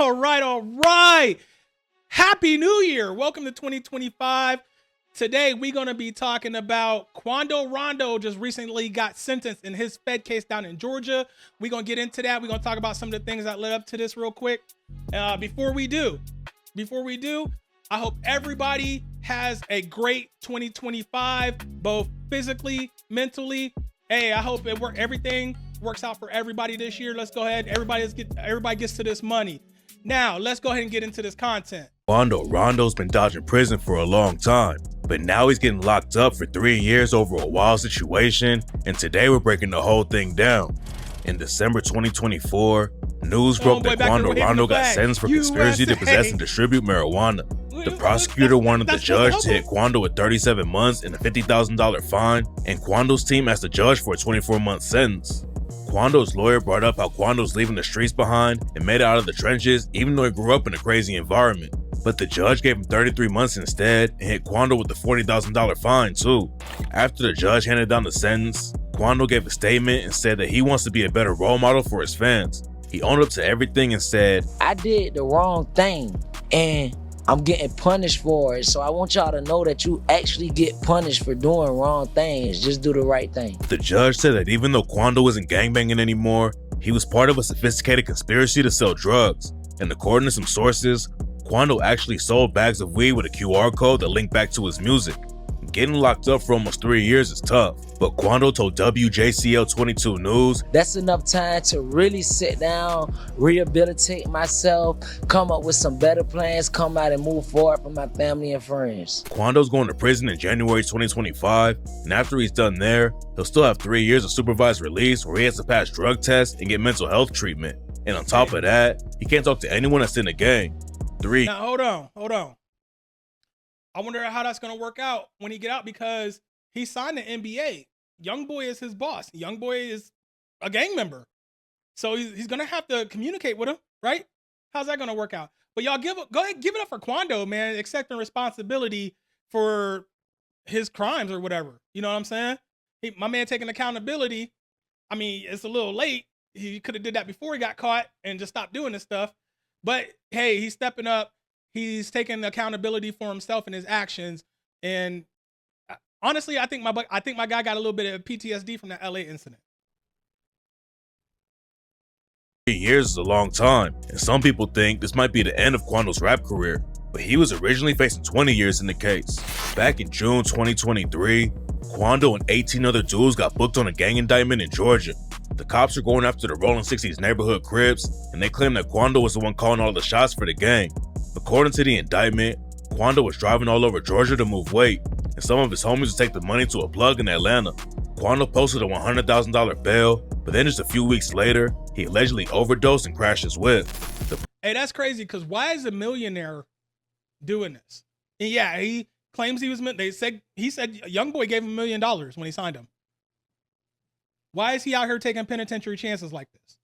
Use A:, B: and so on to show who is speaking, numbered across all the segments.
A: All right. Happy New Year. Welcome to 2025. Today, we're going to be talking about Quando Rondo just recently got sentenced in his Fed case down in Georgia. We're going to get into that. We're going to talk about some of the things that led up to this real quick. Before we do, I hope everybody has a great 2025, both physically, mentally. Hey, I hope everything works out for everybody this year. Let's go ahead. Everybody gets to this money. Now, let's go ahead and get into this content.
B: Quando Rondo's been dodging prison for a long time, but now he's getting locked up for 3 years over a wild situation, and today we're breaking the whole thing down. In December 2024, news broke that Quando Rondo got sentenced for conspiracy to possess and distribute marijuana. The prosecutor wanted the judge to hit Quando with 37 months and a $50,000 fine, and Quando's team asked the judge for a 24-month sentence. Quando's lawyer brought up how Quando's leaving the streets behind and made it out of the trenches even though he grew up in a crazy environment. But the judge gave him 33 months instead and hit Quando with a $40,000 fine too. After the judge handed down the sentence, Quando gave a statement and said that he wants to be a better role model for his fans. He owned up to everything and said,
C: "I did the wrong thing and I'm getting punished for it, so I want y'all to know that you actually get punished for doing wrong things. Just do the right thing."
B: The judge said that even though Quando isn't gangbanging anymore, he was part of a sophisticated conspiracy to sell drugs. And according to some sources, Quando actually sold bags of weed with a QR code that linked back to his music. Getting locked up for almost 3 years is tough, but Quando told WJCL 22 News,
C: "That's enough time to really sit down, rehabilitate myself, come up with some better plans, come out and move forward for my family and friends."
B: Quando's going to prison in January 2025, and after he's done there, he'll still have 3 years of supervised release where he has to pass drug tests and get mental health treatment. And on top of that, he can't talk to anyone that's in the gang.
A: Now, hold on. I wonder how that's going to work out when he get out, because he signed the NBA. Youngboy is his boss. Youngboy is a gang member. So he's going to have to communicate with him, right? How's that going to work out? But y'all go ahead, give it up for Quando, man, accepting responsibility for his crimes or whatever. You know what I'm saying? My man taking accountability. I mean, it's a little late. He could have did that before he got caught and just stopped doing this stuff. But hey, he's stepping up. He's taking accountability for himself and his actions. And honestly, I think my guy got a little bit of PTSD from that LA incident.
B: 3 years is a long time, and some people think this might be the end of Quando's rap career, but he was originally facing 20 years in the case. Back in June 2023, Quando and 18 other dudes got booked on a gang indictment in Georgia. The cops are going after the Rolling 60s neighborhood Crips, and they claim that Quando was the one calling all the shots for the gang. According to the indictment, Quando was driving all over Georgia to move weight, and some of his homies would take the money to a plug in Atlanta. Quando posted a $100,000 bail, but then just a few weeks later, he allegedly overdosed and crashed his whip.
A: Hey, that's crazy, because why is a millionaire doing this? And yeah, he claims he said Youngboy gave him $1 million when he signed him. Why is he out here taking penitentiary chances like this?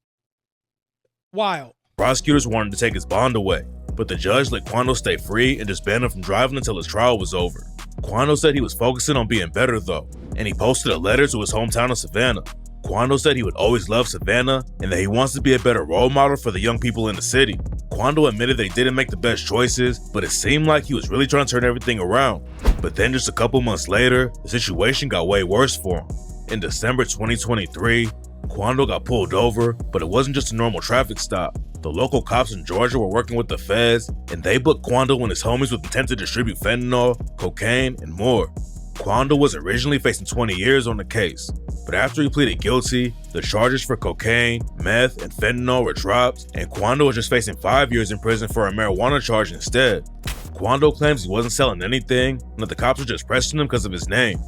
A: Wild.
B: Prosecutors wanted to take his bond away, but the judge let Quando stay free and just banned him from driving until his trial was over. Quando said he was focusing on being better though, and he posted a letter to his hometown of Savannah. Quando said he would always love Savannah and that he wants to be a better role model for the young people in the city. Quando admitted that he didn't make the best choices, but it seemed like he was really trying to turn everything around. But then just a couple months later, the situation got way worse for him. In December 2023, Quando got pulled over, but it wasn't just a normal traffic stop. The local cops in Georgia were working with the feds, and they booked Quando and his homies with intent to distribute fentanyl, cocaine, and more. Quando was originally facing 20 years on the case, but after he pleaded guilty, the charges for cocaine, meth, and fentanyl were dropped, and Quando was just facing 5 years in prison for a marijuana charge instead. Quando claims he wasn't selling anything, and that the cops were just pressing him because of his name.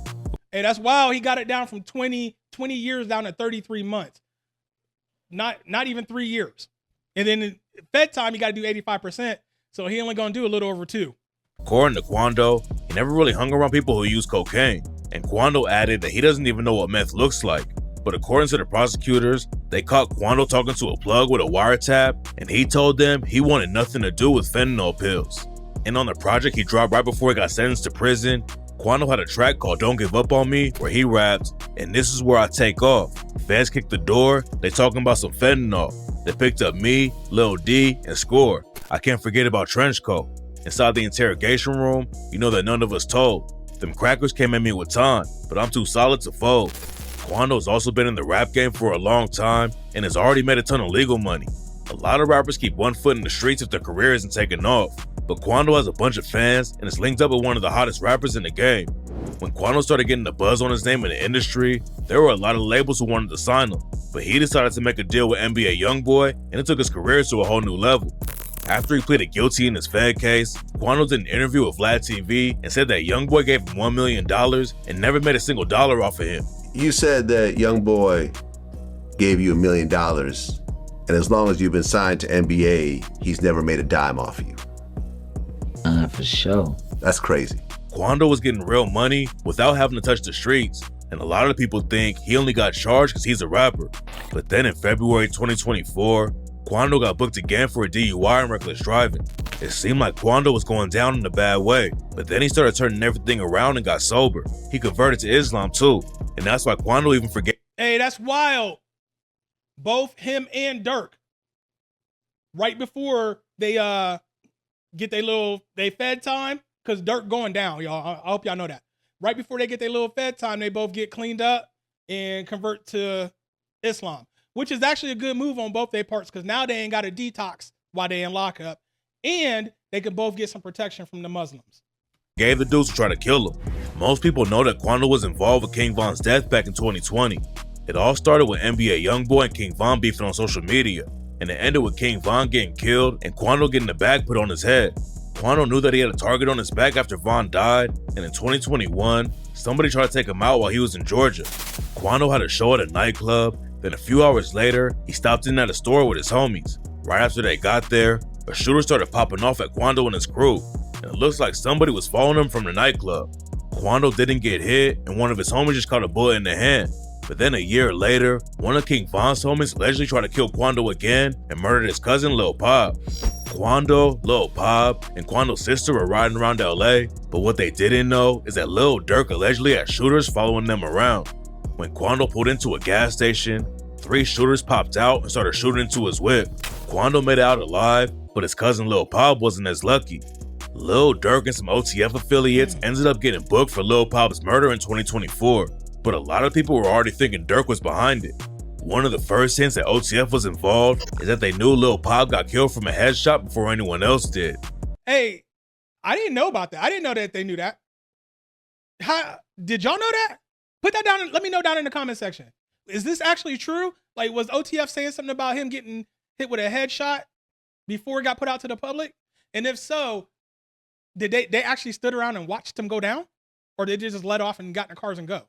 A: Hey, that's wild. He got it down from 20 years down to 33 months. Not even 3 years. And then in Fed time, you got to do 85%. So he only going to do a little over 2.
B: According to Quando, he never really hung around people who use cocaine. And Quando added that he doesn't even know what meth looks like. But according to the prosecutors, they caught Quando talking to a plug with a wiretap, and he told them he wanted nothing to do with fentanyl pills. And on the project he dropped right before he got sentenced to prison, Quando had a track called Don't Give Up On Me where he raps, "And this is where I take off. Feds kick the door, they talking about some fentanyl. They picked up me, Lil D, and Score. I can't forget about Trenchcoat. Inside the interrogation room, you know that none of us told. Them crackers came at me with time, but I'm too solid to fold. Quando's also been in the rap game for a long time and has already made a ton of legal money. A lot of rappers keep one foot in the streets if their career isn't taking off, but Quando has a bunch of fans and is linked up with one of the hottest rappers in the game. When Quando started getting the buzz on his name in the industry, there were a lot of labels who wanted to sign him, but he decided to make a deal with NBA YoungBoy and it took his career to a whole new level. After he pleaded guilty in his Fed case, Quando did an interview with Vlad TV and said that YoungBoy gave him $1 million and never made a single dollar off of him.
D: You said that YoungBoy gave you $1 million, and as long as you've been signed to NBA, he's never made a dime off of you.
C: For sure.
D: That's crazy.
B: Quando was getting real money without having to touch the streets, and a lot of people think he only got charged because he's a rapper. But then in February 2024, Quando got booked again for a DUI and reckless driving. It seemed like Quando was going down in a bad way, but then he started turning everything around and got sober. He converted to Islam too, and that's why Quando even forgave.
A: Hey, that's wild. Both him and Durk, right before they get their Fed time, because Durk going down, y'all. I hope y'all know that. Right before they get their little Fed time, they both get cleaned up and convert to Islam, which is actually a good move on both their parts, because now they ain't got a detox while they in lockup, and they can both get some protection from the Muslims.
B: Gave the dudes to try to kill him. Most people know that Quando was involved with King Von's death back in 2020. It all started with NBA YoungBoy and King Von beefing on social media, and it ended with King Von getting killed and Quando getting the bag put on his head. Quando knew that he had a target on his back after Von died, and in 2021, somebody tried to take him out while he was in Georgia. Quando had a show at a nightclub, then a few hours later, he stopped in at a store with his homies. Right after they got there, a shooter started popping off at Quando and his crew, and it looks like somebody was following him from the nightclub. Quando didn't get hit, and one of his homies just caught a bullet in the hand. But then a year later, one of King Von's homies allegedly tried to kill Quando again and murdered his cousin Lil Pabb. Quando, Lil Pabb, and Quando's sister were riding around LA, but what they didn't know is that Lil Durk allegedly had shooters following them around. When Quando pulled into a gas station, 3 shooters popped out and started shooting into his whip. Quando made it out alive, but his cousin Lil Pabb wasn't as lucky. Lil Durk and some OTF affiliates ended up getting booked for Lil Pabb's murder in 2024, but a lot of people were already thinking Durk was behind it. One of the first hints that OTF was involved is that they knew Lil Pabb got killed from a headshot before anyone else did.
A: Hey, I didn't know about that. I didn't know that they knew that. Did y'all know that? Put that down. Let me know down in the comment section. Is this actually true? Like, was OTF saying something about him getting hit with a headshot before it got put out to the public? And if so, did they actually stood around and watched him go down? Or did they just let off and got in the cars and go?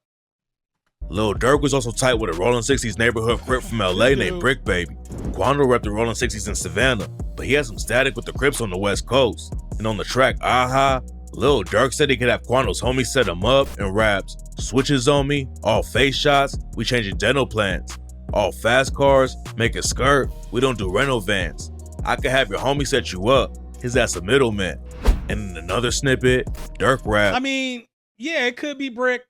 B: Lil Durk was also tight with a Rolling 60s neighborhood crip from LA named Brick Baby. Quando repped the Rolling 60s in Savannah, but he had some static with the Crips on the West Coast. And on the track Aha, Lil Durk said he could have Quando's homies set him up and raps, "Switches on me, all face shots, we changing dental plans. All fast cars, make a skirt, we don't do rental vans. I could have your homie set you up, his ass a middleman." And in another snippet, Durk rapped,
A: I mean, yeah, it could be Brick.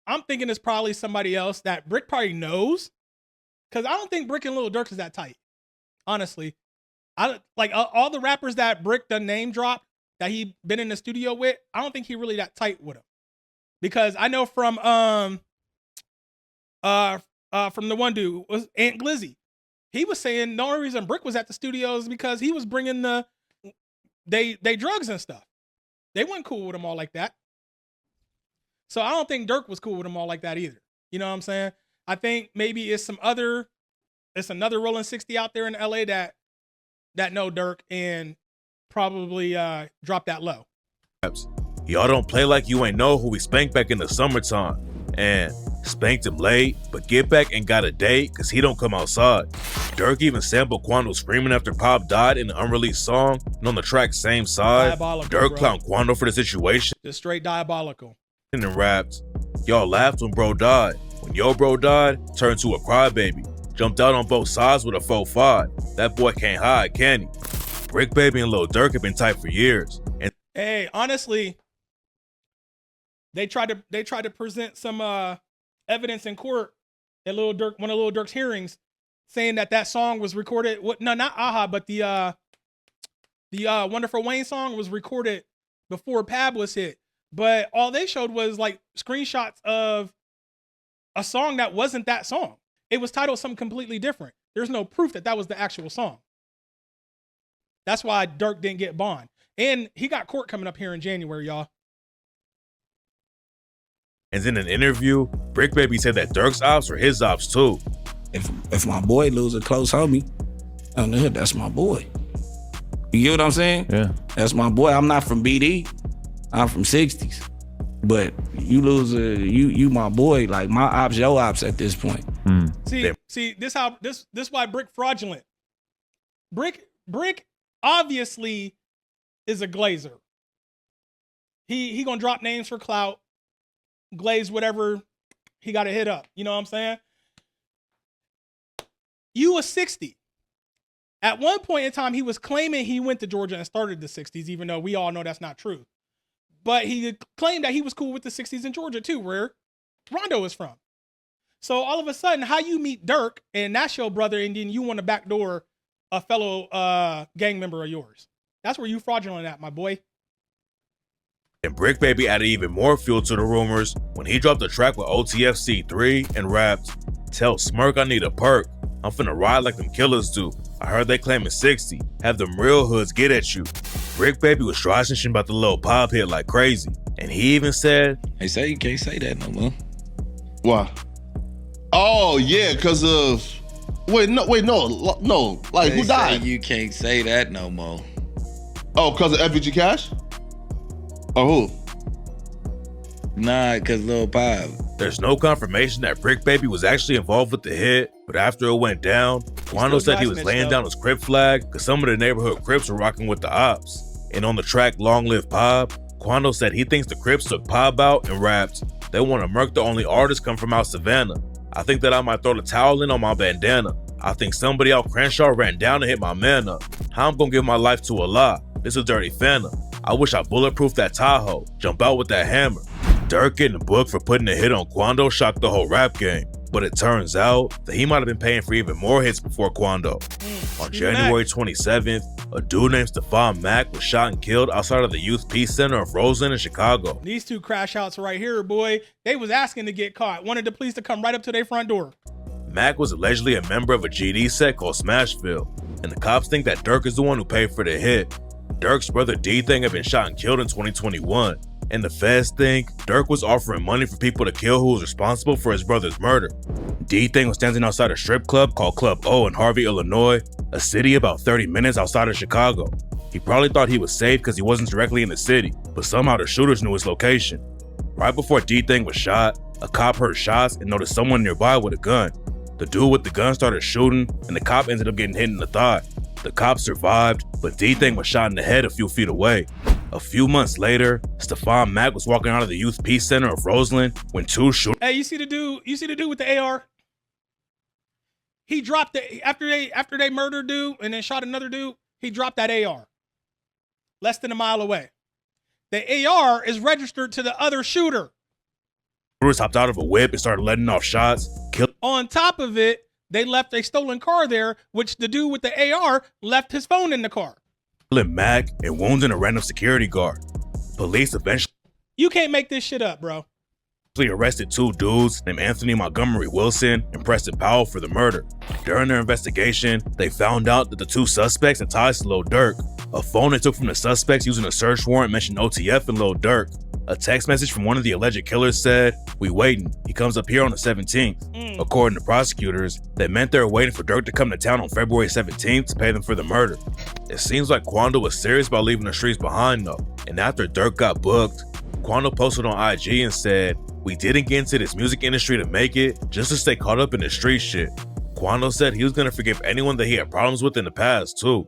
A: I'm thinking it's probably somebody else that Brick probably knows, because I don't think Brick and Lil Durk is that tight. Honestly, I like all the rappers that Brick the name drop that he been in the studio with. I don't think he really that tight with them, because I know from the one dude was Aunt Glizzy. He was saying the only reason Brick was at the studio is because he was bringing they drugs and stuff. They weren't cool with him all like that. So I don't think Durk was cool with them all like that either. You know what I'm saying? I think maybe it's another Rolling 60 out there in LA that know Durk and probably drop that low.
B: "Y'all don't play like you ain't know who we spanked back in the summertime. And spanked him late, but Get Back ain't got a date cause he don't come outside." Durk even sampled Quando screaming after Pabb died in an unreleased song, and on the track Same Side,
A: Diabolical,
B: Durk
A: bro.
B: clowned Quando for the situation
A: Just straight diabolical.
B: and rapped, "Y'all laughed when bro died. When your bro died, turned to a crybaby. Jumped out on both sides with a 4-5. That boy can't hide, can he?" Brick Baby and Lil Durk have been tight for years. And
A: Hey, honestly, they tried to present some evidence in court at one of Lil Durk's hearings saying that song was recorded. No, not Aha, but the Wonderful Wayne song was recorded before Pabb was hit. But all they showed was like screenshots of a song that wasn't that song. It was titled something completely different. There's no proof that was the actual song. That's why Durk didn't get bond. And he got court coming up here in January, y'all.
B: And in an interview, Brick Baby said that Durk's ops were his ops too.
E: If my boy lose a close homie, on the hood, that's my boy. You get what I'm saying?
F: Yeah.
E: That's my boy. I'm not from BD. I'm from 60s. But you lose you my boy. Like my ops, your ops at this point.
A: See, this why Brick fraudulent. Brick obviously is a glazer. He gonna drop names for clout, glaze whatever he got to hit up. You know what I'm saying? You was 60. At one point in time, he was claiming he went to Georgia and started the 60s, even though we all know that's not true. But he claimed that he was cool with the 60s in Georgia too, where Rondo is from. So all of a sudden, how you meet Durk and that's your brother, and then you want to backdoor a fellow gang member of yours? That's where you fraudulent at, my boy.
B: And Brick Baby added even more fuel to the rumors when he dropped a track with OTFC3 and rapped, "Tell Smirk I need a perk. I'm finna ride like them killers do. I heard they claiming 60. Have them real hoods get at you." Brick Baby was dry snitching about the little Pabb hit like crazy. And he even said,
E: They say you can't say that no more.
G: Why? Oh yeah, because of no. Like
H: They
G: who died?
H: say you can't say that no more.
G: Oh, because of FBG Cash? Or who?
H: Nah, because Lil Pabb.
B: there's no confirmation that Brick Baby was actually involved with the hit, but after it went down, Quando said he was laying down his Crip flag because some of the neighborhood Crips were rocking with the ops. And on the track Long Live Pabb, Quando said he thinks the Crips took Pabb out and rapped, "They want to murk the only artists come from out Savannah. I think that I might throw the towel in on my bandana. I think somebody out Crenshaw ran down and hit my man up. How I'm gonna give my life to Allah? This is Dirty Fanta. I wish I bulletproofed that Tahoe. Jump out with that hammer." Durk getting booked for putting a hit on Quando shocked the whole rap game. But it turns out that he might have been paying for even more hits before Quando. On January 27th, a dude named Stephon Mack was shot and killed outside of the Youth Peace Center of Roseland in Chicago.
A: These two crash outs right here, boy, they was asking to get caught. Wanted the police to come right up to their front door.
B: Mack was allegedly a member of a GD set called Smashville, and the cops think that Durk is the one who paid for the hit. Durk's brother D-Thing had been shot and killed in 2021, and the feds think Durk was offering money for people to kill who was responsible for his brother's murder. D-Thing was standing outside a strip club called Club O in Harvey, Illinois, a city about 30 minutes outside of Chicago. He probably thought he was safe because he wasn't directly in the city, but somehow the shooters knew his location. Right before D-Thing was shot, a cop heard shots and noticed someone nearby with a gun. The dude with the gun started shooting, and the cop ended up getting hit in the thigh. The cop survived, but D-Thing was shot in the head a few feet away. A few months later, Stephon Mack was walking out of the Youth Peace Center of Roseland when two shooters.
A: Hey, you see the dude with the AR? He dropped it after they murdered dude and then shot another dude. He dropped that AR less than a mile away. The AR is registered to the other shooter.
B: Shooters hopped out of a whip and started letting off shots.
A: On top of it, they left a stolen car there, which the dude with the AR left his phone in the car.
B: Killing Mack and wounding a random security guard. Police eventually
A: You can't make this shit up, bro.
B: arrested two dudes named Anthony Montgomery Wilson and Preston Powell for the murder. During their investigation, they found out that the two suspects had ties to Lil Durk. A phone they took from the suspects using a search warrant mentioned OTF and Lil Durk. A text message from one of the alleged killers said, "We waiting. He comes up here on the 17th. According to prosecutors, that meant they were waiting for Durk to come to town on February 17th to pay them for the murder. It seems like Quando was serious about leaving the streets behind though. And after Durk got booked, Quando posted on IG and said, "We didn't get into this music industry to make it, just to stay caught up in the street shit." Quando said he was gonna forgive anyone that he had problems with in the past too.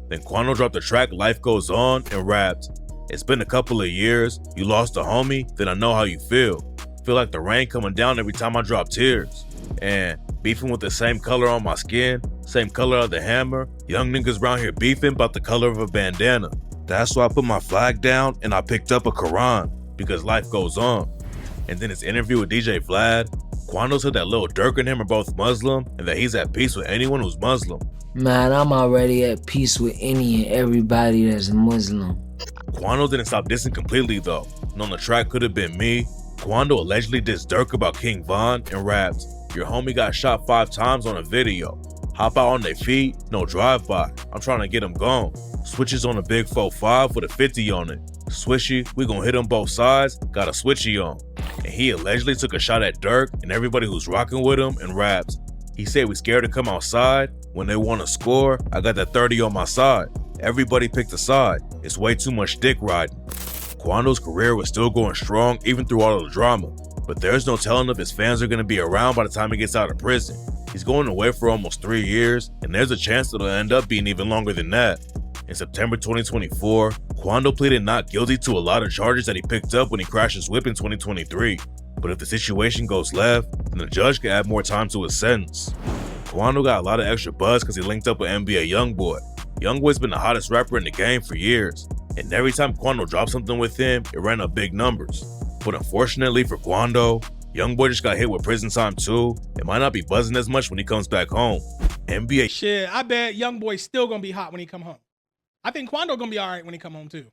B: Then Quando dropped the track Life Goes On and rapped, "It's been a couple of years, you lost a homie, then I know how you feel. Feel like the rain coming down every time I drop tears. And beefing with the same color on my skin, same color of the hammer, young niggas round here beefing about the color of a bandana. That's why I put my flag down and I picked up a Quran, because life goes on." And then his interview with DJ Vlad, Quando said that Lil Durk and him are both Muslim and that he's at peace with anyone who's Muslim.
C: Man, I'm already at peace with any and everybody that's Muslim.
B: Quando didn't stop dissing completely though, and on the track Could Have Been Me, Quando allegedly dissed Durk about King Von and raps, "Your homie got shot 5 times on a video. Hop out on their feet, no drive-by. I'm trying to get him gone. Switches on a big 4-5 with a 50 on it. Swishy, we gon' hit him both sides, got a switchy on." And he allegedly took a shot at Durk and everybody who's rocking with him and raps. He said we scared to come outside. When they want to score, I got that 30 on my side. Everybody picked a side. It's way too much dick riding. Quando's career was still going strong even through all of the drama, but there's no telling if his fans are going to be around by the time he gets out of prison. He's going away for almost 3 years, and there's a chance it'll end up being even longer than that. In September 2024, Quando pleaded not guilty to a lot of charges that he picked up when he crashed his whip in 2023. But if the situation goes left, then the judge can add more time to his sentence. Quando got a lot of extra buzz because he linked up with NBA Youngboy. Youngboy's been the hottest rapper in the game for years, and every time Quando dropped something with him, it ran up big numbers. But unfortunately for Quando, Youngboy just got hit with prison time too. It might not be buzzing as much when he comes back home. NBA
A: Shit, I bet Youngboy's still gonna be hot when he come home. I think Quando gonna be all right when he come home too.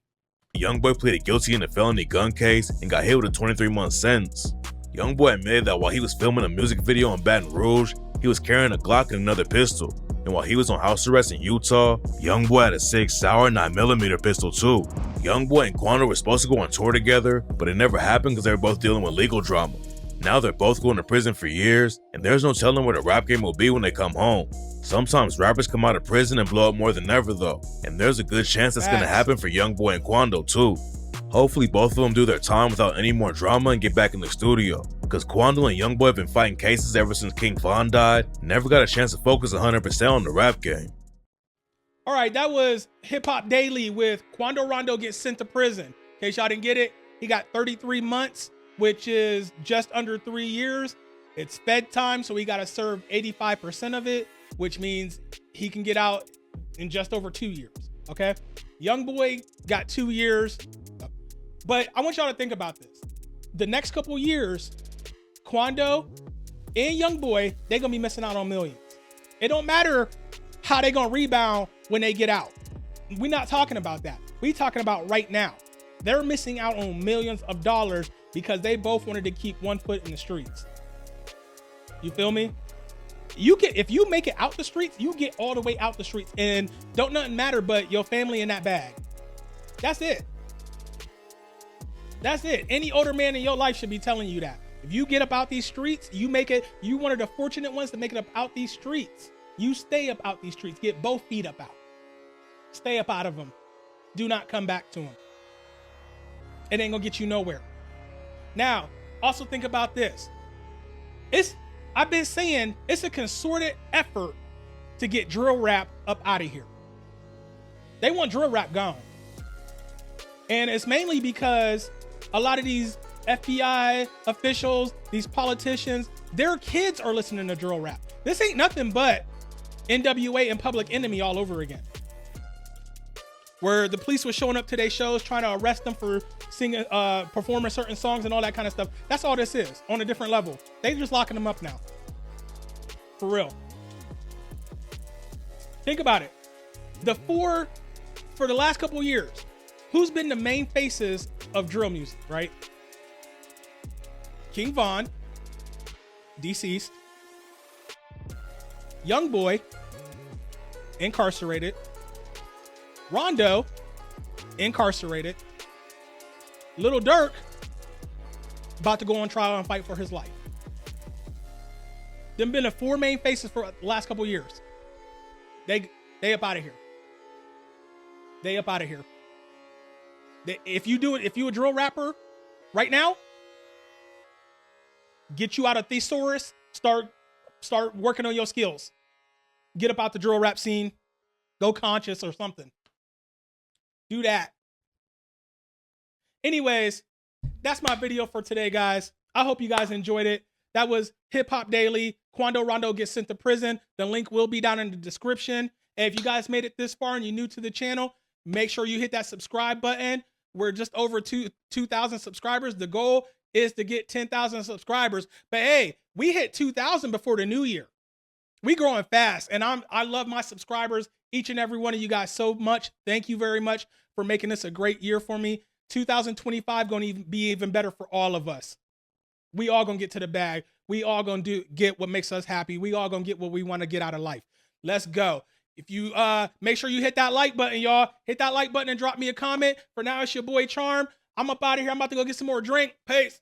B: Youngboy pleaded guilty in a felony gun case and got hit with a 23-month sentence. Youngboy admitted that while he was filming a music video in Baton Rouge, he was carrying a Glock and another pistol. And while he was on house arrest in Utah, Youngboy had a SIG Sauer 9mm pistol too. Youngboy and Quando were supposed to go on tour together, but it never happened because they were both dealing with legal drama. Now they're both going to prison for years, and there's no telling where the rap game will be when they come home. Sometimes rappers come out of prison and blow up more than ever though, and there's a good chance that's gonna happen for Youngboy and Quando too. Hopefully both of them do their time without any more drama and get back in the studio, because Quando and Youngboy have been fighting cases ever since King Von died, and never got a chance to focus 100% on the rap game.
A: All right, that was Hip Hop Daily with Quando Rondo gets sent to prison. In case y'all didn't get it, he got 33 months, which is just under 3 years. It's Fed time, so he got to serve 85% of it, which means he can get out in just over 2 years, okay? Youngboy got 2 years, but I want y'all to think about this. The next couple years, Quando and Youngboy, they're going to be missing out on millions. It don't matter how they going to rebound when they get out. We're not talking about that. We're talking about right now. They're missing out on millions of dollars because they both wanted to keep one foot in the streets. You feel me? If you make it out the streets, you get all the way out the streets, and don't nothing matter but your family in that bag. That's it. That's it. Any older man in your life should be telling you that. If you get up out these streets, you one of the fortunate ones to make it up out these streets. You stay up out these streets. Get both feet up out. Stay up out of them. Do not come back to them. It ain't gonna get you nowhere. Now, also think about this. I've been saying it's a concerted effort to get drill rap up out of here. They want drill rap gone. And it's mainly because a lot of these FBI officials, these politicians, their kids are listening to drill rap. This ain't nothing but NWA and Public Enemy all over again. Where the police was showing up to their shows trying to arrest them for singing, performing certain songs and all that kind of stuff. That's all this is on a different level. They just locking them up now. For real. Think about it. For the last couple of years, who's been the main faces of drill music, right? King Von, deceased. Youngboy, incarcerated. Rondo, incarcerated. Lil Durk, about to go on trial and fight for his life. Them been the 4 main faces for the last couple years. They up out of here. They up out of here. If you a drill rapper right now, get you out of thesaurus, start working on your skills. Get up out the drill rap scene. Go conscious or something. Do that. Anyways, that's my video for today, guys. I hope you guys enjoyed it. That was Hip Hop Daily. Quando Rondo gets sent to prison. The link will be down in the description. And if you guys made it this far and you're new to the channel, make sure you hit that subscribe button. We're just over 2,000 subscribers. The goal is to get 10,000 subscribers. But hey, we hit 2,000 before the new year. We growing fast, and I love my subscribers, each and every one of you guys so much. Thank you very much for making this a great year for me. 2025 going to be even better for all of us. We all going to get to the bag. We all going to get what makes us happy. We all going to get what we want to get out of life. Let's go. If you make sure you hit that like button, y'all. Hit that like button and drop me a comment. For now, it's your boy Charm. I'm up out of here. I'm about to go get some more drink. Peace.